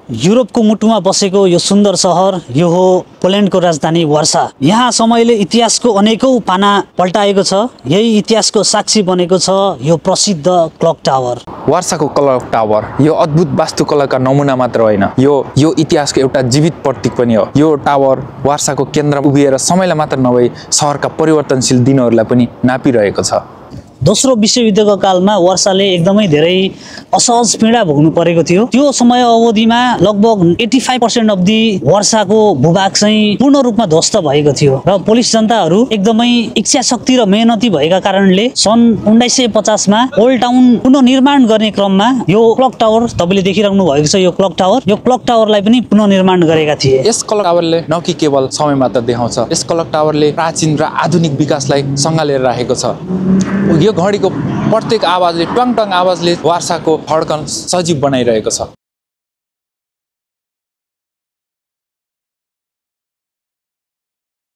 युरोपको मुटुमा बसेको यो सुन्दर सहर यो हो पोल्यान्डको राजधानी वार्सा। यहाँ समयले इतिहासको अनेकौं पाना पल्टाएको छ। यही इतिहासको साक्षी बनेको छ यो प्रसिद्ध क्लक टावर। वार्साको क्लक टावर यो अद्भुत वास्तुकलाका नमुना मात्र होइन, यो इतिहासको एउटा जीवित प्रतीक पनि हो। यो टावर वार्साको केन्द्रमा उभिएर समयलाई मात्र नभई सहरका परिवर्तनशील दिनहरूलाई पनि नापिरहेको छ। दोस्रो विश्वयुद्धको कालमा वार्साले एकदमै धेरै असहज पीडा भोग्नु परेको थियो। त्यो समय अवधिमा लगभग 85% अफ दि वार्साको भूभाग चाहिँ पूर्ण रूपमा ध्वस्त भएको थियो र पोलिस जनताहरू एकदमै इच्छा शक्ति र मेहनती भएका कारणले सन् 1950 मा ओल्ड टाउन पुनर्निर्माण गर्ने क्रममा यो क्लक टावर तपाईले देखिराख्नु भएको छ। यो क्लक टावरलाई पनि पुनर्निर्माण गरेका थिए। यस क्लक टावरले न कि केवल समय मात्र देखाउँछ, यस क्लक टावरले प्राचीन र आधुनिक विकासलाई सँगालेर राखेको छ। यो घडीको प्रत्येक आवाजले ट्वाङ ट्वाङ आवाजले वार्साको धड्कन सजीव बनाइरहेको छ।